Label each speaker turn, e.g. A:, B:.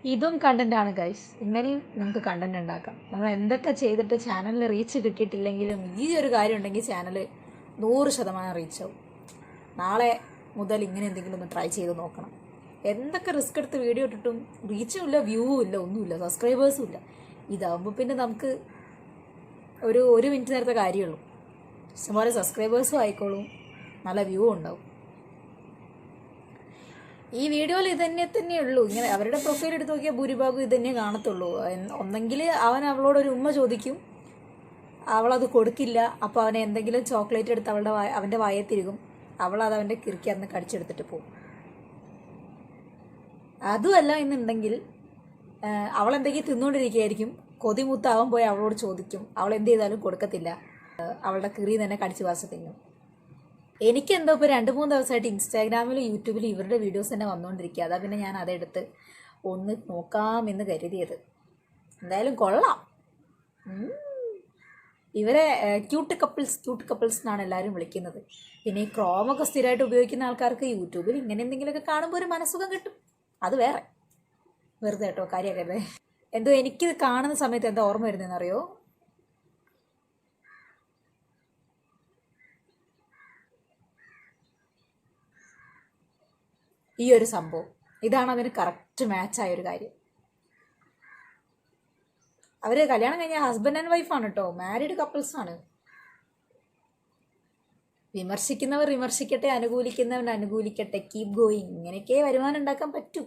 A: ഇതും കണ്ടൻറ്റാണ് ഗൈസ്. ഇങ്ങനെയും നമുക്ക് കണ്ടൻറ് ഉണ്ടാക്കാം. നമ്മൾ എന്തൊക്കെ ചെയ്തിട്ട് ചാനലിൽ റീച്ച് കിട്ടിയിട്ടില്ലെങ്കിലും ഈ ഒരു കാര്യം ഉണ്ടെങ്കിൽ ചാനൽ 100% റീച്ച് ആവും. നാളെ മുതൽ ഇങ്ങനെ എന്തെങ്കിലും ഒന്ന് ട്രൈ ചെയ്ത് നോക്കണം. എന്തൊക്കെ റിസ്ക് എടുത്ത് വീഡിയോ ഇട്ടിട്ടും റീച്ചും ഇല്ല, വ്യൂവും ഇല്ല, ഒന്നുമില്ല, സബ്സ്ക്രൈബേഴ്സും ഇല്ല. ഇതാകുമ്പോൾ പിന്നെ നമുക്ക് ഒരു മിനിറ്റ് നേരത്തെ കാര്യമുള്ളൂ. ഇഷ്ടംപോലെ സബ്സ്ക്രൈബേഴ്സും ആയിക്കോളും, നല്ല വ്യൂ ഉണ്ടാവും. ഈ വീഡിയോയിൽ ഇത് തന്നെയുള്ളൂ. ഇങ്ങനെ അവരുടെ പ്രൊഫൈൽ എടുത്ത് നോക്കിയാൽ ഭൂരിഭാഗം ഇത് തന്നെ കാണത്തുള്ളൂ. ഒന്നെങ്കിൽ അവൻ അവളോടൊരു ഉമ്മ ചോദിക്കും, അവളത് കൊടുക്കില്ല. അപ്പോൾ അവനെ എന്തെങ്കിലും ചോക്ലേറ്റ് എടുത്ത് അവൻ്റെ വായെ തിരുകും. അവളത് അവൻ്റെ കിറുക്കിയാന്ന് കടിച്ചെടുത്തിട്ട് പോകും. അതുമല്ല എന്നുണ്ടെങ്കിൽ അവളെന്തെങ്കിലും തിന്നുകൊണ്ടിരിക്കുകയായിരിക്കും. കൊതിമൂത്ത് അവൻ പോയി അവളോട് ചോദിക്കും. അവൾ എന്ത് ചെയ്താലും കൊടുക്കത്തില്ല. അവളുടെ കിറി തന്നെ കടിച്ച് വാശ തിന്നും. എനിക്കെന്തോ ഇപ്പോൾ 2-3 ദിവസമായിട്ട് ഇൻസ്റ്റാഗ്രാമിലും യൂട്യൂബിലും ഇവരുടെ വീഡിയോസ് തന്നെ വന്നുകൊണ്ടിരിക്കുക. അതാ പിന്നെ ഞാൻ അതെടുത്ത് ഒന്ന് നോക്കാമെന്ന് കരുതിയത്. എന്തായാലും കൊള്ളാം. ഇവരെ ക്യൂട്ട് കപ്പിൾസ് എന്നാണ് എല്ലാവരും വിളിക്കുന്നത്. പിന്നെ ഈ ക്രോമൊക്കെ സ്ഥിരമായിട്ട് ഉപയോഗിക്കുന്ന ആൾക്കാർക്ക് യൂട്യൂബിൽ ഇങ്ങനെ എന്തെങ്കിലുമൊക്കെ കാണുമ്പോൾ ഒരു മനസ്സുഖം കിട്ടും. അത് വേറെ, വെറുതെ കേട്ടോ, കാര്യമാക്കരുതേ. എന്തോ എനിക്കിത് കാണുന്ന സമയത്ത് എന്താ ഓർമ്മ വരുന്നതെന്നറിയോ? ഈ ഒരു സംഭവം ഇതാണ് അതിന് കറക്റ്റ് മാച്ചായൊരു കാര്യം. അവർ കല്യാണം കഴിഞ്ഞ ഹസ്ബൻഡ് ആൻഡ് വൈഫാണ് കേട്ടോ, മാരീഡ് കപ്പിൾസാണ്. വിമർശിക്കുന്നവർ വിമർശിക്കട്ടെ, അനുകൂലിക്കുന്നവൻ അനുകൂലിക്കട്ടെ, കീപ് ഗോയിങ്. ഇങ്ങനെയൊക്കെ വരുമാനം ഉണ്ടാക്കാൻ പറ്റൂ.